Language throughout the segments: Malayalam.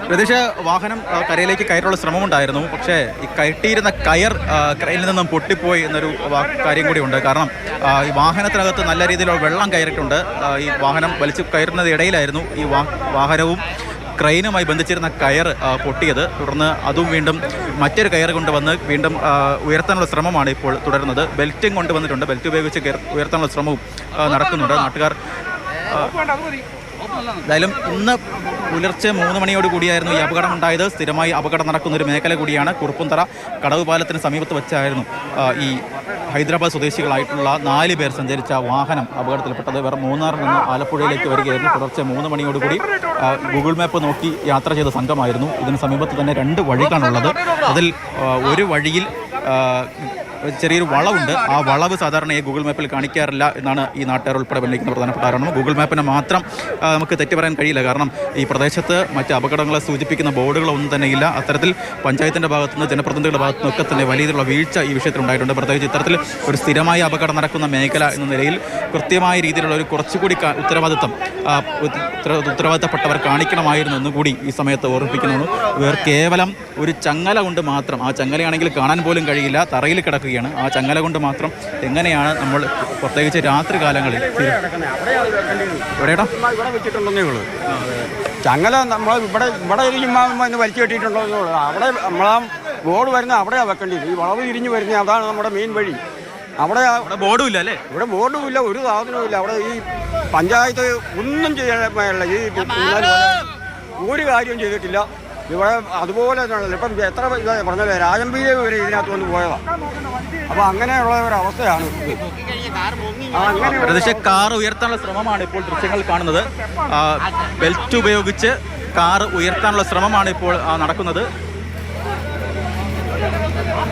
പ്രതീക്ഷ വാഹനം കരയിലേക്ക് കയറാനുള്ള ശ്രമമുണ്ടായിരുന്നു. പക്ഷേ ഈ കയറ്റിയിരുന്ന കയർ കരയിൽ നിന്നും പൊട്ടിപ്പോയി എന്നൊരു കാര്യം കൂടിയുണ്ട്. കാരണം ഈ വാഹനത്തിനകത്ത് നല്ല രീതിയിലുള്ള വെള്ളം കയറിയിട്ടുണ്ട്. ഈ വാഹനം വലിച്ചു കയറുന്നത് ഇടയിലായിരുന്നു ഈ വാഹനവും ക്രെയിനുമായി ബന്ധിച്ചിരുന്ന കയർ പൊട്ടിയത്. തുടർന്ന് അതും വീണ്ടും മറ്റൊരു കയർ കൊണ്ടുവന്ന് വീണ്ടും ഉയർത്താനുള്ള ശ്രമമാണ് ഇപ്പോൾ തുടരുന്നത്. ബെൽറ്റും കൊണ്ടുവന്നിട്ടുണ്ട്. ബെൽറ്റ് ഉപയോഗിച്ച് ഉയർത്താനുള്ള ശ്രമവും നടക്കുന്നുണ്ട്. നാട്ടുകാർ എന്തായാലും ഇന്ന് പുലർച്ചെ 3 മണിയോട് കൂടിയായിരുന്നു ഈ അപകടം ഉണ്ടായത്. സ്ഥിരമായി അപകടം നടക്കുന്ന ഒരു മേഖല കൂടിയാണ്. കുറുപ്പുംതറ കടവ് പാലത്തിന് സമീപത്ത് വെച്ചായിരുന്നു ഈ ഹൈദരാബാദ് സ്വദേശികളായിട്ടുള്ള 4 പേർ സഞ്ചരിച്ച വാഹനം അപകടത്തിൽപ്പെട്ടത്. ഇവർ മൂന്നാറിൽ നിന്ന് ആലപ്പുഴയിലേക്ക് വരികയായിരുന്നു. പുലർച്ചെ 3 മണിയോടുകൂടി ഗൂഗിൾ മാപ്പ് നോക്കി യാത്ര ചെയ്ത സംഘമായിരുന്നു. ഇതിന് സമീപത്ത് തന്നെ 2 വഴികളാണുള്ളത്. അതിൽ ഒരു വഴിയിൽ ചെറിയൊരു വളവുണ്ട്. ആ വളവ് സാധാരണ ഈ ഗൂഗിൾ മാപ്പിൽ കാണിക്കാറില്ല എന്നാണ് ഈ നാട്ടുകാർ ഉൾപ്പെടെ ഉന്നയിക്കുന്ന പ്രധാനപ്പെട്ട കാരണം. ഗൂഗിൾ മാപ്പിനെ മാത്രം നമുക്ക് തെറ്റ് പറയാൻ കഴിയില്ല. കാരണം ഈ പ്രദേശത്ത് മറ്റ് അപകടങ്ങളെ സൂചിപ്പിക്കുന്ന ബോർഡുകളൊന്നും തന്നെ ഇല്ല. അത്തരത്തിൽ പഞ്ചായത്തിൻ്റെ ഭാഗത്തുനിന്ന് ജനപ്രതിനിധികളുടെ ഭാഗത്തുനിന്നൊക്കെ തന്നെ വലിയ രീതിയിലുള്ള വീഴ്ച ഈ വിഷയത്തിൽ ഉണ്ടായിട്ടുണ്ട്. പ്രത്യേകിച്ച് ഇത്തരത്തിൽ ഒരു സ്ഥിരമായി അപകടം നടക്കുന്ന മേഖല എന്ന നിലയിൽ കൃത്യമായ രീതിയിലുള്ള ഒരു കുറച്ചുകൂടി ഉത്തരവാദിത്തപ്പെട്ടവർ കാണിക്കണമായിരുന്നു എന്നുകൂടി ഈ സമയത്ത് ഓർമ്മിപ്പിക്കുന്നു. ഇവർ കേവലം ഒരു ചങ്ങല കൊണ്ട് മാത്രം, ആ ചങ്ങലയാണെങ്കിൽ കാണാൻ പോലും കഴിയില്ല, തറയിൽ കിടക്കുകയാണ്. ആ ചങ്ങല കൊണ്ട് മാത്രം എങ്ങനെയാണ് നമ്മൾ പ്രത്യേകിച്ച് രാത്രി കാലങ്ങളിൽ ചങ്ങല നമ്മൾ ഇവിടെ ഇരിക്കുമ്പോൾ ഇന്ന് വലിച്ചു കെട്ടിയിട്ടുണ്ടോ? അവിടെ നമ്മളാ ബോർഡ് വരുന്ന അവിടെയാണ് വെക്കേണ്ടത്. ഈ വളവ് തിരിഞ്ഞ് വരുന്നത് അതാണ് നമ്മുടെ മെയിൻ വഴി. അവിടെ ബോർഡും ഇല്ല അല്ലേ? ഇവിടെ ബോർഡും ഇല്ല, ഒരു സാധനവും ഇല്ല. അവിടെ ഈ പഞ്ചായത്ത് ഒന്നും ചെയ്യാനുള്ള ഈ ഒരു കാര്യവും ചെയ്തിട്ടില്ല. ഇവിടെ അതുപോലെ ഇപ്പം എത്ര പറഞ്ഞത് രാജമ്പീര് വരെ ഇതിനകത്ത് വന്ന് പോയതാണ്. അപ്പോൾ അങ്ങനെയുള്ള ഒരവസ്ഥയാണ്. കാർ ഉയർത്താനുള്ള ശ്രമമാണ് ഇപ്പോൾ ദൃശ്യങ്ങൾ കാണുന്നത്. ബെൽറ്റ് ഉപയോഗിച്ച് കാർ ഉയർത്താനുള്ള ശ്രമമാണ് ഇപ്പോൾ നടക്കുന്നത്.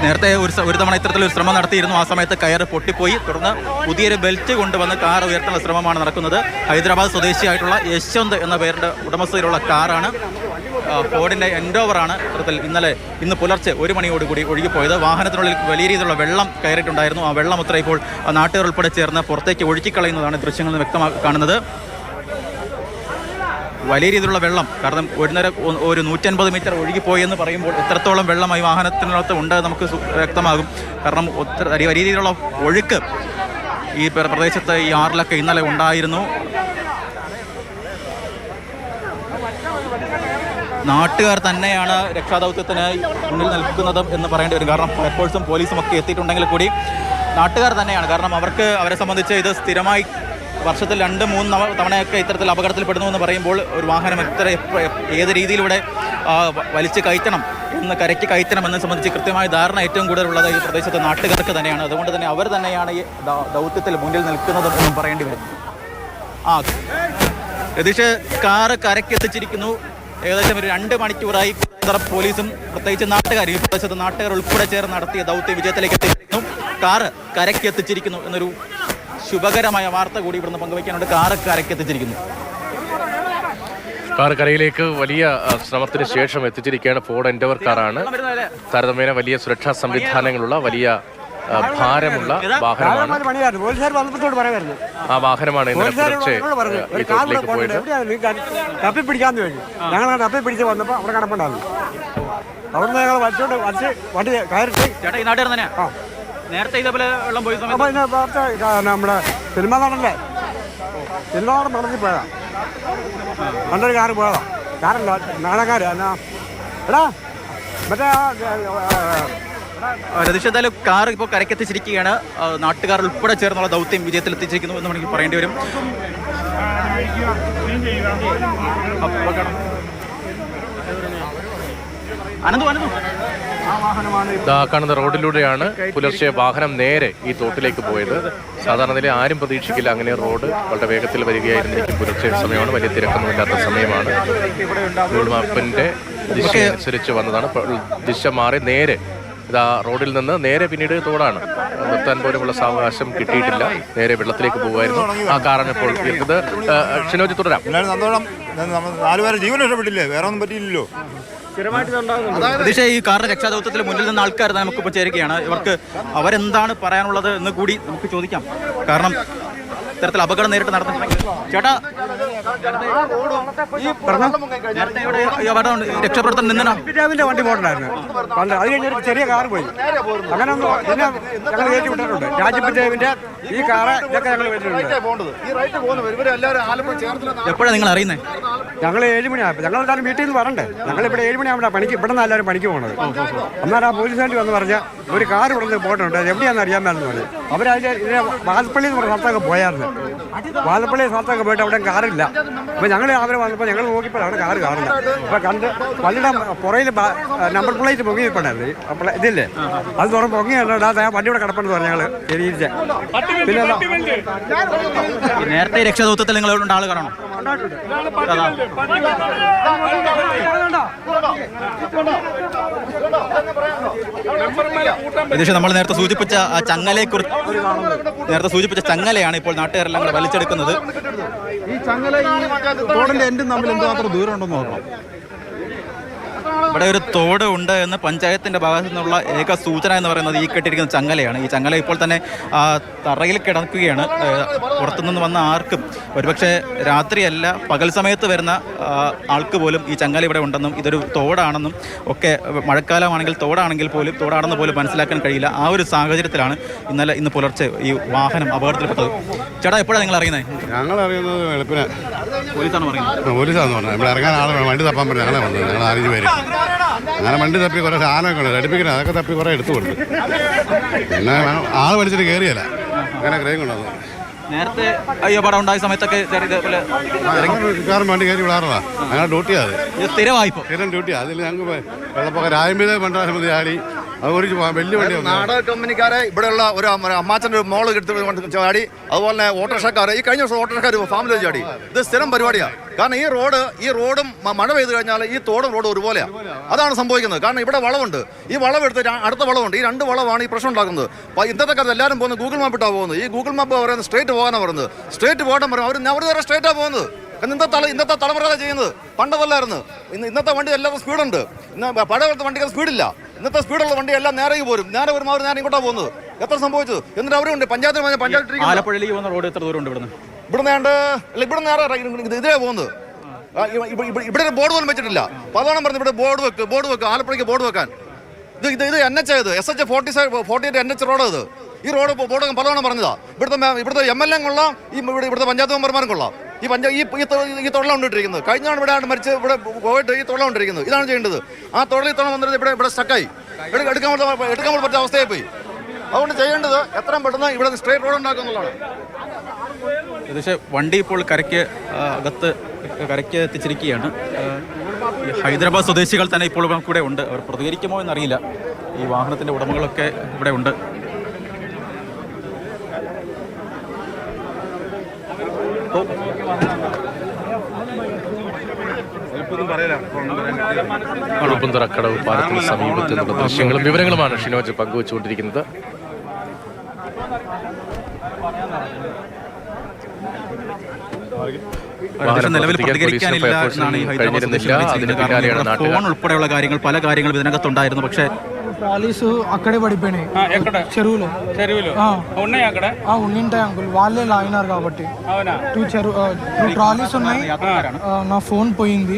നേരത്തെ ഒരു തവണ ഇത്തരത്തിലൊരു ശ്രമം നടത്തിയിരുന്നു. ആ സമയത്ത് കയർ പൊട്ടിപ്പോയി. തുടർന്ന് പുതിയൊരു ബെൽറ്റ് കൊണ്ടുവന്ന് കാർ ഉയർത്താനുള്ള ശ്രമമാണ് നടക്കുന്നത്. ഹൈദരാബാദ് സ്വദേശിയായിട്ടുള്ള യശ്വന്ത് എന്ന പേരുടെ ഉടമസ്ഥയിലുള്ള കാറാണ്. ഫോർഡിൻ്റെ എൻഡോവറാണ് ഇത്തരത്തിൽ ഇന്ന് പുലർച്ചെ 1 മണിയോടുകൂടി ഒഴുകിപ്പോയത്. വാഹനത്തിനുള്ളിൽ വലിയ രീതിയിലുള്ള വെള്ളം കയറിയിട്ടുണ്ടായിരുന്നു. ആ വെള്ളം ഉത്തര ഇപ്പോൾ നാട്ടുകാർ ഉൾപ്പെടെ ചേർന്ന് പുറത്തേക്ക് ഒഴുക്കിക്കളയുന്നതാണ് ദൃശ്യങ്ങളിൽ നിന്ന് വ്യക്തമായി കാണുന്നത്. വലിയ രീതിയിലുള്ള വെള്ളം, കാരണം ഒരു 150 മീറ്റർ ഒഴുകിപ്പോയി എന്ന് പറയുമ്പോൾ എത്രത്തോളം വെള്ളം ഈ വാഹനത്തിനകത്ത് ഉണ്ട് നമുക്ക് വ്യക്തമാകും. കാരണം വലിയ രീതിയിലുള്ള ഒഴുക്ക് ഈ പ്രദേശത്ത് ഈ ആറിലൊക്കെ ഇന്നലെ ഉണ്ടായിരുന്നു. നാട്ടുകാർ തന്നെയാണ് രക്ഷാദൗത്യത്തിന് മുന്നിൽ നിൽക്കുന്നതും എന്ന് പറയേണ്ടി വരും. കാരണം ഫയർഫോഴ്സും പോലീസും ഒക്കെ എത്തിയിട്ടുണ്ടെങ്കിൽ കൂടി നാട്ടുകാർ തന്നെയാണ്. കാരണം അവരെ സംബന്ധിച്ച് ഇത് സ്ഥിരമായി വർഷത്തിൽ 2-3 തവണയൊക്കെ ഇത്തരത്തിൽ അപകടത്തിൽപ്പെടുന്നു എന്ന് പറയുമ്പോൾ ഒരു വാഹനം ഏത് രീതിയിലൂടെ വലിച്ച് കയറ്റണം കരയ്ക്ക് കയറ്റണം എന്നെ സംബന്ധിച്ച് കൃത്യമായ ധാരണ ഏറ്റവും കൂടുതലുള്ളത് ഈ പ്രദേശത്തെ നാട്ടുകാർക്ക് തന്നെയാണ്. അതുകൊണ്ട് തന്നെ അവർ തന്നെയാണ് ഈ ദൗത്യത്തിൽ മുന്നിൽ നിൽക്കുന്നതും എന്നും പറയേണ്ടി വരും. രതീഷ്, കാറ് കരയ്ക്കെത്തിച്ചിരിക്കുന്നു. ഏകദേശം ഒരു 2 മണിക്കൂറായി പോലീസും പ്രത്യേകിച്ച് നാട്ടുകാർ, ഈ പ്രദേശത്ത് നാട്ടുകാർ ഉൾപ്പെടെ ചേർന്ന് നടത്തിയ ദൗത്യ വിജയത്തിലേക്ക് എത്തിയിരിക്കുന്നു. കാറ് കരയ്ക്ക് എത്തിച്ചിരിക്കുന്നു എന്നൊരു ശുഭകരമായ വാർത്ത കൂടി ഇവിടുന്ന് പങ്കുവയ്ക്കാനുണ്ട്. കാറ് കരയ്ക്ക് എത്തിച്ചിരിക്കുന്നു. കാർ കരയിലേക്ക് വലിയ ശ്രമത്തിന് ശേഷം എത്തിച്ചിരിക്കുകയാണ്. ഫോർഡ് എൻഡോവർ കാറാണ്. താരതമ്യേന വലിയ സുരക്ഷാ സംവിധാനങ്ങളുള്ള വലിയ ഭാരമുള്ള വാഹനമാണ്. ആ വാഹനമാണ് ഇന്നലെ പുലർച്ചെ ഈ തോട്ടിലേക്ക് പോയത്. തപ്പിപ്പിടിക്കാന്ന് വേണ്ടി ഞങ്ങൾ തപ്പിപ്പിടിച്ച് വന്നപ്പോൾ അവിടെ കിടപ്പുണ്ടായിരുന്നു. അവിടുന്ന് ഞങ്ങൾ വലിച്ചോണ്ട് വണ്ടി കയറിട്ട് നേരത്തെ ഇതേപോലെ വെള്ളം പോയി നമ്മുടെ സിനിമ നടല്ലേ, സിനിമ നടൻ നടത്തി പോയതാ. പണ്ടൊരു കാറ് പോയതാ. കാറല്ല, നാടകാര് എടാ മറ്റേ രതീഷ്, കാർ ഇപ്പോൾ കരയ്ക്കെത്തിച്ചിരിക്കുകയാണ്. നാട്ടുകാർ ഉൾപ്പെടെ ചേർന്നുള്ള ദൗത്യം വിജയത്തിൽ എത്തിച്ചിരിക്കുന്നു എന്ന് വേണമെങ്കിൽ പറയേണ്ടി വരും. കാണുന്ന റോഡിലൂടെയാണ് പുലർച്ചെ വാഹനം നേരെ ഈ തോട്ടിലേക്ക് പോയത്. സാധാരണ നില ആരും പ്രതീക്ഷിക്കില്ല അങ്ങനെ റോഡ് വളരെ വേഗത്തിൽ വരികയായിരുന്നിരിക്കും. പുലർച്ചെ സമയമാണ്, വലിയ തിരക്കൊന്നുമില്ലാത്ത സമയമാണ്. ഗൂഗിൾ മാപ്പിന്റെ ദിശ അനുസരിച്ച് വന്നതാണ്. ദിശ മാറി നേരെ റോഡിൽ നിന്ന് നേരെ പിന്നീട് തോടാണ്. നിർത്താൻ പോലുമുള്ള സാവകാശം കിട്ടിയിട്ടില്ല. നേരെ വെള്ളത്തിലേക്ക് പോകുമായിരുന്നു. ആ കാറാണ് ഇപ്പോൾ ഇത്. ഷിനോജ്, തുടരാം. 4 പേരെ ജീവൻ രക്ഷപ്പെട്ടില്ലേ? വേറെ ഒന്നും പറ്റിയില്ലല്ലോ. ഈ കാറിന്റെ രക്ഷാദൗത്യത്തിൽ മുന്നിൽ നിന്ന് ആൾക്കാർ നമുക്കിപ്പോൾ ചേരുകയാണ്. ഇവർക്ക് അവരെന്താണ് പറയാനുള്ളത് എന്ന് കൂടി നമുക്ക് ചോദിക്കാം. കാരണം ഇത്തരത്തിൽ അപകടം നേരിട്ട് നടന്നിട്ടുണ്ടെങ്കിൽ ചേട്ടാ നേരത്തെ ഇവിടെ ഈ അപകടം രക്ഷപ്പെടുത്താൻ നിന്നോ? രാവിലെ വണ്ടി പോയിട്ടുണ്ടായിരുന്നു പണ്ട്. അത് കഴിഞ്ഞൊരു ചെറിയ കാർ പോയി. അങ്ങനെ ഒന്നും പിന്നെ ഞങ്ങൾ കയറ്റി വിട്ടിട്ടുണ്ട്. രാജ്യപഞ്ചായത്തിന്റെ ഈ കാറ് ഇതൊക്കെ ഞങ്ങൾ കയറ്റിയിട്ടുണ്ട്. എപ്പോഴാണ് നിങ്ങൾ അറിയുന്നത്? ഞങ്ങൾ 7 മണിയായപ്പോൾ ഞങ്ങൾ എല്ലാവരും വീട്ടിൽ നിന്ന് വരണ്ടേ. ഞങ്ങളിവിടെ 7 മണിയാകുമ്പോൾ പണിക്ക് ഇവിടെ നിന്ന് എല്ലാവരും പണിക്ക് പോകുന്നത്. എന്നാൽ ആ പോലീസ് വണ്ടി വന്ന് പറഞ്ഞാൽ ഒരു കാർ ഇവിടെ നിന്ന് പോയിട്ടുണ്ട്, അത് എവിടെയാണെന്ന് അറിയാൻ മേലെന്ന് പറഞ്ഞു. അവരതിൻ്റെ ഇതിനെ വാൽപ്പള്ളി എന്ന് പറഞ്ഞ സ്ഥലത്തൊക്കെ പോയായിരുന്നു. വാൽപ്പള്ളി സ്ഥലത്തൊക്കെ പോയിട്ട് അവിടെ കാറില്ല. അപ്പോൾ ഞങ്ങൾ അവരെ വന്നപ്പോൾ ഞങ്ങൾ നോക്കിയപ്പോൾ അവിടെ കാറ് കാറില്ല. അപ്പോൾ കണ്ട് വണ്ടിയുടെ പുറയിൽ നമ്പർ പ്ലേറ്റ് പൊങ്ങി നിൽപ്പണ്ടായിരുന്നു. അപ്പോൾ ഇതില്ലേ അത് തുറന്ന് പൊങ്ങിയല്ലോ, ആ വണ്ടിയുടെ കിടപ്പുണ്ടെന്ന് പറഞ്ഞു ഞങ്ങൾ തിരിച്ച. പിന്നെ നേരത്തെ രക്ഷാദൗത്യത്തിൽ നിങ്ങളോട് ആൾ കാണണം. ഏകദേശം നമ്മൾ നേരത്തെ സൂചിപ്പിച്ച ആ ചങ്ങലയാണ് ഇപ്പോൾ നാട്ടുകാരെല്ലാം കൂടെ വലിച്ചെടുക്കുന്നത്. ഈ ചങ്ങല ഈ തോടിന്റെ എൻഡും തമ്മിൽ എന്തുമാത്രം ദൂരം ഉണ്ടെന്ന് നോക്കണം. ഇവിടെ ഒരു തോട് ഉണ്ട് എന്ന് പഞ്ചായത്തിന്റെ ഭാഗത്തു നിന്നുള്ള ഏക സൂചന എന്ന് പറയുന്നത് ഈ കെട്ടിയിരിക്കുന്ന ചങ്ങലയാണ്. ഈ ചങ്ങല ഇപ്പോൾ തന്നെ തറയിൽ കിടക്കുകയാണ്. പുറത്തുനിന്ന് വന്ന ആർക്കും, ഒരുപക്ഷെ രാത്രിയല്ല പകൽ സമയത്ത് വരുന്ന ആൾക്ക് പോലും ഈ ചങ്ങല ഇവിടെ ഉണ്ടെന്നും ഇതൊരു തോടാണെന്നും ഒക്കെ, മഴക്കാലമാണെങ്കിൽ തോടാണെന്ന് പോലും മനസ്സിലാക്കാൻ കഴിയില്ല. ആ ഒരു സാഹചര്യത്തിലാണ് ഇന്ന് പുലർച്ചെ ഈ വാഹനം അപകടത്തിൽപ്പെട്ടത്. ചേട്ടാ, എപ്പോഴാണ് നിങ്ങൾ അറിയുന്നത്? ഞങ്ങൾ അറിയുന്നത് വെളുപ്പിനെ. പോലീസാണ് പറയുന്നത്? പോലീസാന്ന് പറഞ്ഞത്. നമ്മൾ ഇറങ്ങാൻ ആൾ വണ്ടി തപ്പാൻ പറഞ്ഞു. ഞങ്ങളെ വന്നത് ഞങ്ങൾ 5 പേര്. അങ്ങനെ വണ്ടി തപ്പി കുറേ സാധനമൊക്കെ ഉണ്ട് അടുപ്പിക്കണം. അതൊക്കെ തപ്പി കുറേ എടുത്തു കൊടുത്തു. പിന്നെ ആൾ പഠിച്ചിട്ട് കയറിയല്ല, അങ്ങനെ ക്രെയിം കൊണ്ടുവന്നു. നേരത്തെ ഈ അപകടം ഉണ്ടായ സമയത്തൊക്കെ കാറും വണ്ടി കയറി വിടാറുള്ളതാണ്. ഞങ്ങളുടെ ഡ്യൂട്ടിയാണ് അത്. സ്ഥിരം ഡ്യൂട്ടിയാണ്. അതിൽ ഞങ്ങൾക്ക് വെള്ളപ്പൊക്കം രാജ്യം പണ്ടാസമിതി ആടി അത് ഒരു വലിയ വണ്ടി നാടക കമ്പനിക്കാരെ ഇവിടെയുള്ള ഒരു അമ്മാച്ചൻ്റെ ഒരു മോള് എടുത്ത് ചാടി. അതുപോലെ ഓട്ടോറിക്ഷക്കാർ ഈ കഴിഞ്ഞ വർഷം ഓട്ടോറിക്ഷക്കാർ ഫാമിലി ചാടി. ഇത് സ്ഥിരം പരിപാടിയാണ്. കാരണം ഈ റോഡും മഴ പെയ്ത് കഴിഞ്ഞാൽ ഈ റോഡും ഒരുപോലെയാണ്. അതാണ് സംഭവിക്കുന്നത്. കാരണം ഇവിടെ വളവുണ്ട്. ഈ വളവെടുത്ത് അടുത്ത വളവുണ്ട്. ഈ 2 വളവാണ് ഈ പ്രശ്നം ഉണ്ടാക്കുന്നത്. ഇന്നത്തെ കാലത്ത് എല്ലാവരും പോകുന്നത് ഗൂഗിൾ മാപ്പ് ഇട്ടാണ് പോകുന്നത്. ഈ ഗൂഗിൾ മാപ്പ് പറയുന്നത് സ്ട്രേറ്റ് പോകാനാണ് പറയുന്നത്. സ്ട്രേറ്റ് പോകാൻ പറയും. അവർ നേരെ സ്ട്രേറ്റാണ് പോകുന്നത്. ഇന്നത്തെ തലമുറ ചെയ്യുന്നത്. പണ്ടതല്ലായിരുന്നു. ഇന്നത്തെ വണ്ടി എല്ലാവർക്കും സ്പീഡുണ്ട്. പഴയ വണ്ടിക്ക് സ്പീഡില്ല. ഇന്നത്തെ സ്പീഡുള്ള വണ്ടി എല്ലാം നേരെ പോരും. നേരെ വരുമ്പോൾ അവർ നേരെ ഇങ്ങോട്ടാണ് പോകുന്നത്. എത്ര സംഭവിച്ചത്? എന്നിട്ട് അവരുണ്ട് പഞ്ചായത്ത് ആലപ്പുഴയിലേക്ക് പോകുന്ന റോഡ് എത്ര ദൂരം ഉണ്ട് ഇവിടുന്ന്? ഇവിടെ നേരെ ഇതിലേ പോകുന്നത്. ഇവിടെ ഒരു ബോർഡ് പോലും വെച്ചിട്ടില്ല. പലവണ്ണം പറഞ്ഞു ഇവിടെ ബോർഡ് വെക്ക് ആലപ്പുഴയ്ക്ക് ബോർഡ് വെക്കാൻ. ഇത് NH ആയത് SH 48 NH റോഡ്. ഇത് ഈ റോഡ് ബോർഡ് പലവണ്ണം പറഞ്ഞതാ. ഇവിടുത്തെ MLA കൊള്ളാം, ഇവിടുത്തെ പഞ്ചായത്ത് മെമ്പർമാരും കൊള്ളാം. ഈ തൊള്ള കൊണ്ടിട്ടിരിക്കുന്നത്. കഴിഞ്ഞാണ് ഇവിടെ മരിച്ച് ഇവിടെ പോയിട്ട് ഈ തൊള്ള കൊണ്ടിരിക്കുന്നത്. ഇതാണ് ചെയ്യേണ്ടത്. ആ തൊള്ളി തൊള്ള വന്നിട്ട് ഇവിടെ സ്റ്റക്കായി എടുക്കാൻ പറ്റിയ അവസ്ഥയായി പോയി. അതുകൊണ്ട് ചെയ്യേണ്ടത് എത്രയും പെട്ടെന്ന് ഇവിടെ സ്ട്രേറ്റ് റോഡ് ഉണ്ടാക്കുക എന്നുള്ളതാണ്. ഏകദേശം വണ്ടി ഇപ്പോൾ കരയ്ക്ക് എത്തിച്ചിരിക്കുകയാണ്. ഹൈദരാബാദ് സ്വദേശികൾ തന്നെ ഇപ്പോൾ കൂടെ ഉണ്ട്. അവർ പ്രതികരിക്കുമോ എന്നറിയില്ല. ഈ വാഹനത്തിൻ്റെ ഉടമകളൊക്കെ ഇവിടെ ഉണ്ട്. കുറുപ്പുന്തറ കടവ് പാലത്തിന് സമീപത്ത് നിന്നുള്ള ദൃശ്യങ്ങളും വിവരങ്ങളുമാണ് ഷിനോജ് പങ്കുവച്ചുകൊണ്ടിരിക്കുന്നത്. നിലവിൽ പ്രതികരിക്കാനില്ല എന്നാണ് ഈ ഹൈദരാബാദ്. ഫോൺ ഉൾപ്പെടെയുള്ള പല കാര്യങ്ങളും ഇതിനകത്തുണ്ടായിരുന്നു. പക്ഷേ ట్రాలీస్ అక్కడే పడిపోయినాయి. చెరువులో ఉండింటాయి అంకుల్. వాళ్ళే లాగినారు కాబట్టి. 2 ట్రాలీస్ ఉన్నాయి. నా ఫోన్ పోయింది.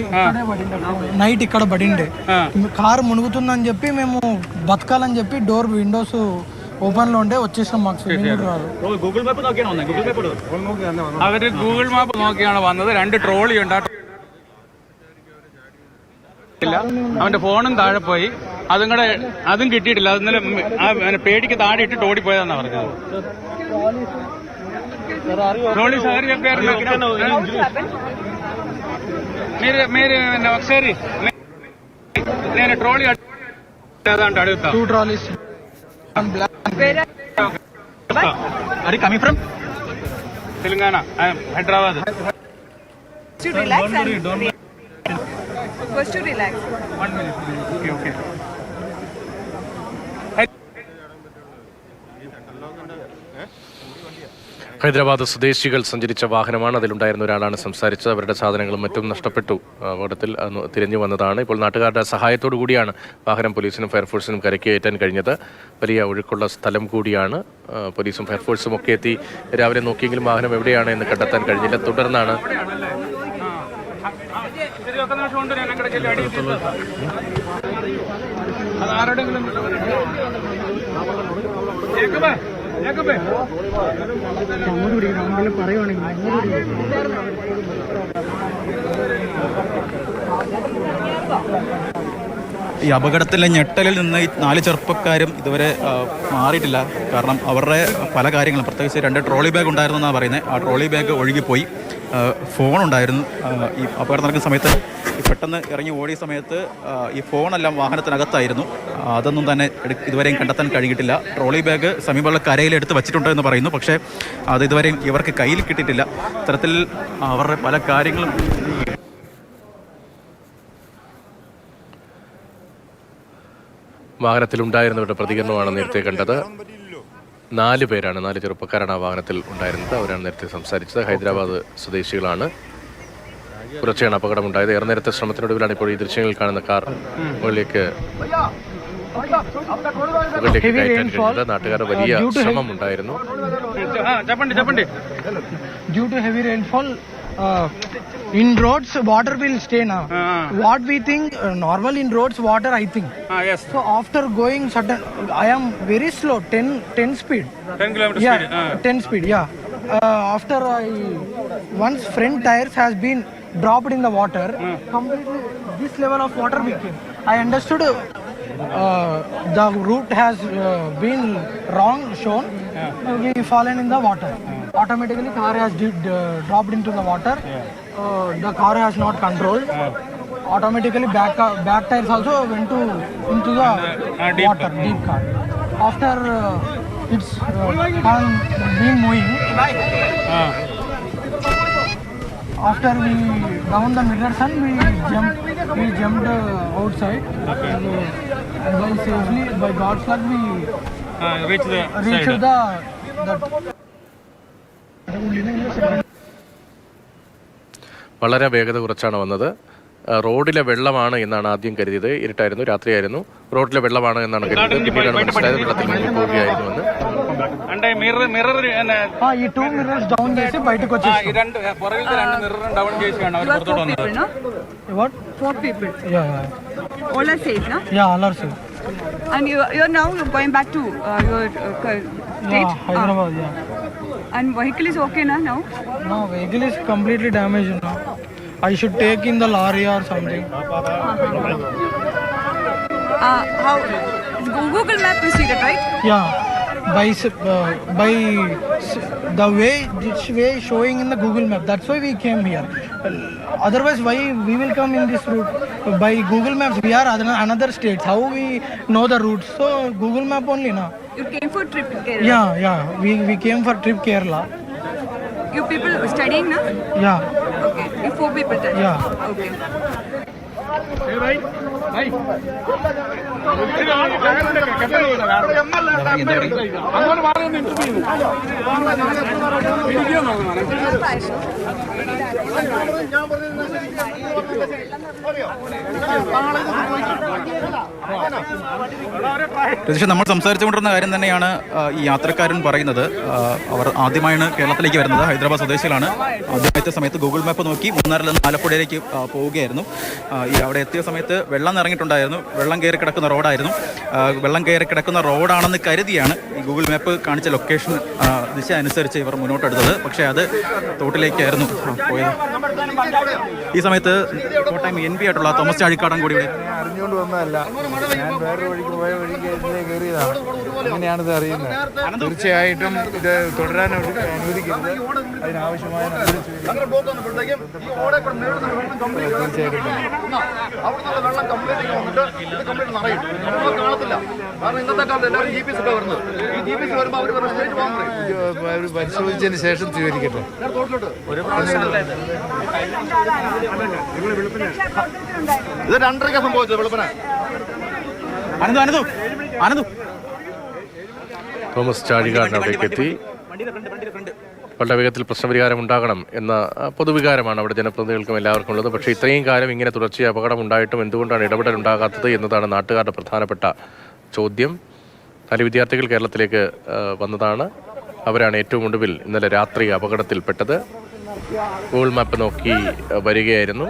నైట్ ఇక్కడ పడిండే. కారు మునుగుతుందని చెప్పి మేము బతకాలని చెప్పి డోర్ విండోస్ ഓപ്പണിൽ ഉണ്ട്. వచ్చేసాం. മാർക്ക് ഗൂഗിൾ മാപ്പ് അവര് ഗൂഗിൾ മാപ്പ് നോക്കിയാണ് വന്നത്. 2 ട്രോളി ഉണ്ട്. അവന്റെ ഫോണും താഴെ പോയി. അതും കിട്ടിയിട്ടില്ല. അത് ഇന്നലെ പേടിക്ക് താഴെ ഇട്ടിട്ട് ഓടിപ്പോയതാന്നാ പറഞ്ഞത്. ട്രോളി ట్రోలీ అడుగుతా. 2 trolleys. Are you coming from? Telangana, Hyderabad. First to relax. 1 minute. Okay. Hyderabad സ്വദേശികൾ സഞ്ചരിച്ച വാഹനമാണ്. അതിലുണ്ടായിരുന്ന ഒരാളാണ് സംസാരിച്ചത്. അവരുടെ സാധനങ്ങളും മറ്റും നഷ്ടപ്പെട്ടു. അപകടത്തിൽ തിരിഞ്ഞു വന്നതാണ്. ഇപ്പോൾ നാട്ടുകാരുടെ സഹായത്തോടു കൂടിയാണ് വാഹനം പോലീസിനും ഫയർഫോഴ്സിനും കരയ്ക്ക് കയറ്റാൻ കഴിഞ്ഞത്. വലിയ ഒഴുക്കുള്ള സ്ഥലം കൂടിയാണ്. പോലീസും ഫയർഫോഴ്സും ഒക്കെ എത്തി രാവിലെ നോക്കിയെങ്കിലും വാഹനം എവിടെയാണ് എന്ന് കണ്ടെത്താൻ കഴിഞ്ഞില്ല. തുടർന്നാണ് 1 നിമിഷം കൊണ്ട് ഞാൻ അങ്ങോട്ട് ചെല്ലി അടിയിട്ടില്ല. അത് ആരോടെങ്കിലും ഈ അപകടത്തിലെ ഞെട്ടലിൽ നിന്ന് ഈ 4 ചെറുപ്പക്കാരും ഇതുവരെ മാറിയിട്ടില്ല. കാരണം അവരുടെ പല കാര്യങ്ങളും, പ്രത്യേകിച്ച് 2 ട്രോളി ബാഗ് ഉണ്ടായിരുന്നു എന്നാണ് പറയുന്നത്. ആ ട്രോളി ബാഗ് ഒഴുകിപ്പോയി. ഫോൺ ഉണ്ടായിരുന്നു. ഈ അപകടം നടക്കുന്ന സമയത്ത് പെട്ടെന്ന് ഇറങ്ങി ഓടിയ സമയത്ത് ഈ ഫോണെല്ലാം വാഹനത്തിനകത്തായിരുന്നു. അതൊന്നും തന്നെ ഇതുവരെയും കണ്ടെത്താൻ കഴിഞ്ഞിട്ടില്ല. ട്രോളി ബാഗ് സമീപമുള്ള കരയിൽ എടുത്ത് വെച്ചിട്ടുണ്ട് എന്ന് പറയുന്നു. പക്ഷേ അത് ഇതുവരെയും ഇവർക്ക് കയ്യിൽ കിട്ടിയിട്ടില്ല. ഇത്തരത്തിൽ അവരുടെ പല കാര്യങ്ങളും വാഹനത്തിലുണ്ടായിരുന്നവരുടെ പ്രതികരണമാണ് നേരത്തെ കണ്ടത്. 4 പേരാണ്, 4 ചെറുപ്പക്കാരാണ് ആ വാഹനത്തിൽ ഉണ്ടായിരുന്നത്. അവരാണ് നേരത്തെ സംസാരിച്ചത്. ഹൈദരാബാദ് സ്വദേശികളാണ്. പുലർച്ചെയാണ് അപകടമുണ്ടായത്. ഏറെ നേരത്തെ ശ്രമത്തിനൊടുവിലാണ് ഇപ്പോൾ ഈ ദൃശ്യങ്ങളിൽ കാണുന്ന കാർ മുകളിലേക്ക് കയറ്റാൻ കഴിഞ്ഞത്. നാട്ടുകാരുടെ വലിയ ശ്രമം ഉണ്ടായിരുന്നു. Due to heavy rainfall, in roads water will stay now. What we think, normal in roads water, I think. Yes. So after going certain, I am very slow, 10 speed. 10 kilometers Yeah, speed. 10 speed. Yeah. After once front tires has been dropped in the water, completely this level of water became. I understood the route has been wrong shown. We fallen in the water. Automatically car has dropped into the water. The car has not controlled. Automatically back tires also went into the water, deep car. After it's been moving. After we down the mirrors and we jumped outside. And by safely, by God's luck, we Reached reached the the വളരെ വേഗത കുറച്ചാണ് വന്നത്. റോഡിലെ വെള്ളമാണ് എന്നാണ് ആദ്യം കരുതിയത്. ഇരുട്ടായിരുന്നു, രാത്രിയായിരുന്നു. റോഡിലെ വെള്ളമാണ് എന്നാണ് കരുതിയത്. പിന്നീടാണ് മനസ്സിലായത് വെള്ളത്തിൽ മുങ്ങി പോവുകയായിരുന്നു എന്ന്. అంటే మిర్రర్ ఈ 2 mirrors down చేసి బయటకు వచ్చేసాం. ఈ రెండు పొరగితే 2 మిర్రర్ డౌన్ చేసాను അവർ പുറത്തോട്ട് വന്നത്. What? 4 people. Yeah. All are safe, no? Yeah, all are safe. And you're now going back to your state? Yeah, Hyderabad, yeah. And vehicle is okay now? No, vehicle is completely damaged now. I should take in the lorry or something. How? Google Map you see that, right? Yeah. By the way, this way showing in the Google Map. That's why we came here. Otherwise, why we will come in this route? By Google Maps, we are another states. How we know the routes? So Google Map only, na. You came for trip in Kerala? Yeah. We came for trip Kerala. You people studying, no? Yeah. Okay. You 4 people there? Yeah. Okay. Ratheesh, നമ്മൾ സംസാരിച്ചുകൊണ്ടിരുന്ന കാര്യം തന്നെയാണ് ഈ യാത്രക്കാരൻ പറയുന്നത്. അവർ ആദ്യമായാണ് കേരളത്തിലേക്ക് വരുന്നത്. ഹൈദരാബാദ് സ്വദേശികളാണ്. ആദ്യത്തെ സമയത്ത് ഗൂഗിൾ മാപ്പ് നോക്കി മൂന്നാറിൽ നിന്ന് ആലപ്പുഴയിലേക്ക് പോവുകയായിരുന്നു. ഈ അവിടെ എത്തിയ സമയത്ത് വെള്ളം നിറങ്ങിയിട്ടുണ്ടായിരുന്നു. വെള്ളം കയറി കിടക്കുന്ന റോഡായിരുന്നു. വെള്ളം കയറി കിടക്കുന്ന റോഡാണെന്ന് കരുതിയാണ് ഈ ഗൂഗിൾ മാപ്പ് കാണിച്ച ലൊക്കേഷൻ ദിശ അനുസരിച്ച് ഇവർ മുന്നോട്ടെടുത്തത്. പക്ഷേ അത് തോട്ടിലേക്കായിരുന്നു പോയത്. ഈ സമയത്ത് കോട്ടയം MP ആയിട്ടുള്ള തോമസ് ചാഴിക്കാടൻ കൂടി ഇവിടെ അറിഞ്ഞുകൊണ്ട് വന്നതല്ല, ഞാൻ വേറൊരു വഴിക്ക് പോയ വഴിക്ക് ഇതിലേ കയറിയതാണ്. അങ്ങനെയാണ് ഇത് അറിയുന്നത്. തീർച്ചയായിട്ടും ഇത് തുടരാൻ അനുവദിക്കരുത്. അതിനാവശ്യമായ പരിശോധിച്ചതിന് ശേഷം സ്വീകരിക്കട്ടെ. ഇത് 2:30 സംഭവിച്ചത് വെളുപ്പിന്. ആനന്ദു തോമസ് ചാഴികാടൻ അവിടേക്ക് എത്തി. വളരെ വേഗത്തിൽ പ്രശ്നപരിഹാരം ഉണ്ടാകണം എന്ന പൊതുവികാരമാണ് അവിടെ ജനപ്രതിനിധികൾക്കും എല്ലാവർക്കും ഉള്ളത്. പക്ഷേ ഇത്രയും കാലം ഇങ്ങനെ തുടർച്ചയായി അപകടം ഉണ്ടായിട്ടും എന്തുകൊണ്ടാണ് ഇടപെടൽ ഉണ്ടാകാത്തത് എന്നതാണ് നാട്ടുകാരുടെ പ്രധാനപ്പെട്ട ചോദ്യം. 4 വിദ്യാർത്ഥികൾ കേരളത്തിലേക്ക് വന്നതാണ്. അവരാണ് ഏറ്റവും ഒടുവിൽ ഇന്നലെ രാത്രി അപകടത്തിൽപ്പെട്ടത്. ഗൂഗിൾ മാപ്പ് നോക്കി വരികയായിരുന്നു.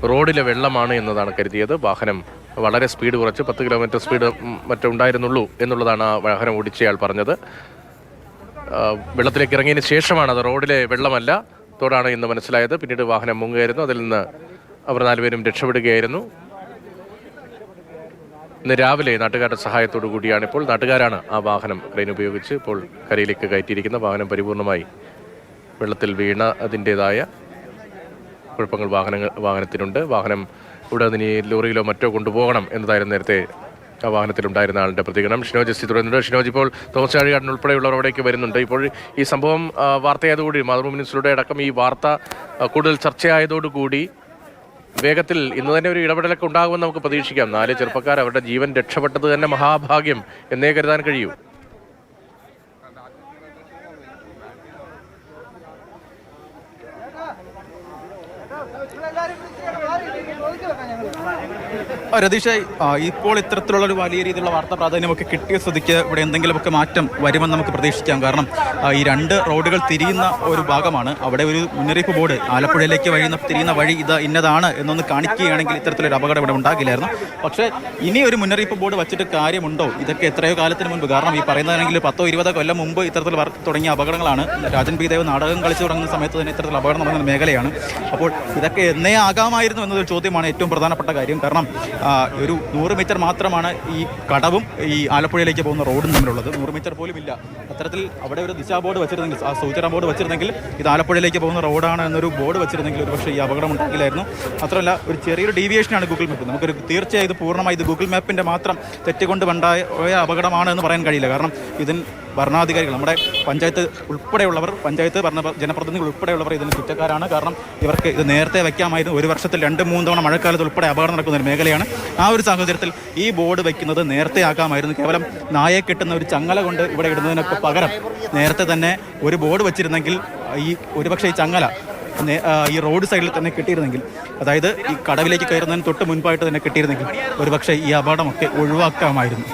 റോഡിലെ വെള്ളമാണ് എന്നതാണ് കരുതിയത്. വാഹനം വളരെ സ്പീഡ് കുറച്ച് 10 കിലോമീറ്റർ സ്പീഡ് മറ്റേ ഉണ്ടായിരുന്നുള്ളൂ എന്നുള്ളതാണ് ആ വാഹനം ഓടിച്ചയാൾ പറഞ്ഞത്. വെള്ളത്തിലേക്ക് ഇറങ്ങിയതിന് ശേഷമാണ് അത് റോഡിലെ വെള്ളമല്ല തോടാണ് എന്ന് മനസ്സിലായത്. പിന്നീട് വാഹനം മുങ്ങുകയായിരുന്നു. അതിൽ നിന്ന് അവർ 4 പേരും രക്ഷപ്പെടുകയായിരുന്നു. ഇന്ന് രാവിലെ നാട്ടുകാരുടെ സഹായത്തോടു കൂടിയാണ് ഇപ്പോൾ നാട്ടുകാരാണ് ആ വാഹനം ക്രെയിൻ ഉപയോഗിച്ച് ഇപ്പോൾ കരയിലേക്ക് കയറ്റിയിരിക്കുന്ന. വാഹനം പരിപൂർണമായി വെള്ളത്തിൽ വീണ അതിൻ്റെതായ കുഴപ്പങ്ങൾ വാഹനത്തിനുണ്ട്. വാഹനം ഇവിടെ നിന്ന് ലോറിയിലോ മറ്റോ കൊണ്ടുപോകണം എന്നതായിരുന്നു നേരത്തെ ആ വാഹനത്തിലുണ്ടായിരുന്ന ആളുടെ പ്രതികരണം. ഷിനോജ് എത്തി തുടരുന്നുണ്ട്. ഷിനോജ്, ഇപ്പോൾ തോമസ് ചാഴികാടൻ ഉൾപ്പെടെയുള്ളവർ അവിടേക്ക് വരുന്നുണ്ട്. ഇപ്പോൾ ഈ സംഭവം വാർത്തയായതോടുകൂടി മാതൃഭൂമി ന്യൂസിലൂടെ അടക്കം ഈ വാർത്ത കൂടുതൽ ചർച്ചയായതോടുകൂടി വേഗത്തിൽ ഇന്ന് തന്നെ ഒരു ഇടപെടലൊക്കെ ഉണ്ടാകുമെന്ന് നമുക്ക് പ്രതീക്ഷിക്കാം. 4 ചെറുപ്പക്കാർ അവരുടെ ജീവൻ രക്ഷപ്പെട്ടത് തന്നെ മഹാഭാഗ്യം എന്നേ കരുതാൻ കഴിയൂ. രതീഷ്, ഇപ്പോൾ ഇത്തരത്തിലുള്ള ഒരു വലിയ രീതിയിലുള്ള വാർത്താ പ്രാധാന്യമൊക്കെ കിട്ടിയ സ്ഥിതിക്ക് ഇവിടെ എന്തെങ്കിലുമൊക്കെ മാറ്റം വരുമെന്ന് നമുക്ക് പ്രതീക്ഷിക്കാം. കാരണം ഈ 2 റോഡുകൾ തിരിയുന്ന ഒരു ഭാഗമാണ്. അവിടെ ഒരു മുന്നറിയിപ്പ് ബോർഡ് ആലപ്പുഴയിലേക്ക് തിരിയുന്ന വഴി ഇത് ഇന്നതാണ് എന്നൊന്ന് കാണിക്കുകയാണെങ്കിൽ ഇത്തരത്തിലൊരു അപകടം ഇവിടെ ഉണ്ടാകില്ലായിരുന്നു. പക്ഷേ ഇനി ഒരു മുന്നറിയിപ്പ് ബോർഡ് വെച്ചിട്ട് കാര്യമുണ്ടോ? ഇതൊക്കെ എത്രയോ കാലത്തിന് മുൻപ്, കാരണം ഈ പറയുന്നതാണെങ്കിൽ 10-20 കൊല്ലം മുമ്പ് ഇത്തരത്തിൽ തുടങ്ങിയ അപകടങ്ങളാണ്. രാജൻ പി ദേവ് നാടകം കളിച്ചു തുടങ്ങുന്ന സമയത്ത് തന്നെ ഇത്തരത്തിൽ അപകടം നടന്ന മേഖലയാണ്. അപ്പോൾ ഇതൊക്കെ എന്നേ ആകാമായിരുന്നു എന്നൊരു ചോദ്യമാണ് ഏറ്റവും പ്രധാനപ്പെട്ട കാര്യം. കാരണം ഒരു 100 മീറ്റർ മാത്രമാണ് ഈ കടവും ഈ ആലപ്പുഴയിലേക്ക് പോകുന്ന റോഡും തമ്മിലുള്ളത്. 100 മീറ്റർ പോലും ഇല്ല. അത്തരത്തിൽ അവിടെ ഒരു ദിശാ ബോർഡ് വെച്ചിരുന്നെങ്കിൽ, ആ സൂചന ബോർഡ് വെച്ചിരുന്നെങ്കിൽ ഇത് ആലപ്പുഴയിലേക്ക് പോകുന്ന റോഡാണ് എന്നൊരു ബോർഡ് വെച്ചിരുന്നെങ്കിൽ ഒരു പക്ഷേ ഈ അപകടം ഉണ്ടാക്കില്ലായിരുന്നു. മാത്രമല്ല ഒരു ചെറിയൊരു ഡീവിയേഷനാണ് ഗൂഗിൾ മാപ്പ്. നമുക്കൊരു തീർച്ചയായും ഇത് പൂർണ്ണമായി ഇത് ഗൂഗിൾ മാപ്പിൻ്റെ മാത്രം തെറ്റുകൊണ്ടുണ്ടായ അപകടമാണ് എന്ന് പറയാൻ കഴിയില്ല. കാരണം ഇതിന് ഭരണാധികാരികൾ, നമ്മുടെ പഞ്ചായത്ത് ഉൾപ്പെടെയുള്ളവർ, പഞ്ചായത്ത് ജനപ്രതിനിധികൾ ഉൾപ്പെടെയുള്ളവർ ഇതിന് കുറ്റക്കാരാണ്. കാരണം ഇവർക്ക് ഇത് നേരത്തെ വയ്ക്കാമായിരുന്നു. ഒരു വർഷത്തിൽ 2-3 തവണ മഴക്കാലത്ത് ഉൾപ്പെടെ അപകടം നടക്കുന്ന ഒരു മേഖലയാണ്. ആ ഒരു സാഹചര്യത്തിൽ ഈ ബോർഡ് വയ്ക്കുന്നത് നേരത്തെ ആക്കാമായിരുന്നു. കേവലം നായയെ കെട്ടുന്ന ഒരു ചങ്ങല കൊണ്ട് ഇവിടെ ഇടുന്നതിനൊക്കെ പകരം നേരത്തെ തന്നെ ഒരു ബോർഡ് വെച്ചിരുന്നെങ്കിൽ ഒരുപക്ഷെ ഈ ചങ്ങല ഈ റോഡ് സൈഡിൽ തന്നെ കിട്ടിയിരുന്നെങ്കിൽ, അതായത് ഈ കടവിലേക്ക് കയറുന്നതിന് തൊട്ട് മുൻപായിട്ട് തന്നെ കിട്ടിയിരുന്നെങ്കിൽ ഒരുപക്ഷെ ഈ അപകടമൊക്കെ ഒഴിവാക്കാമായിരുന്നു.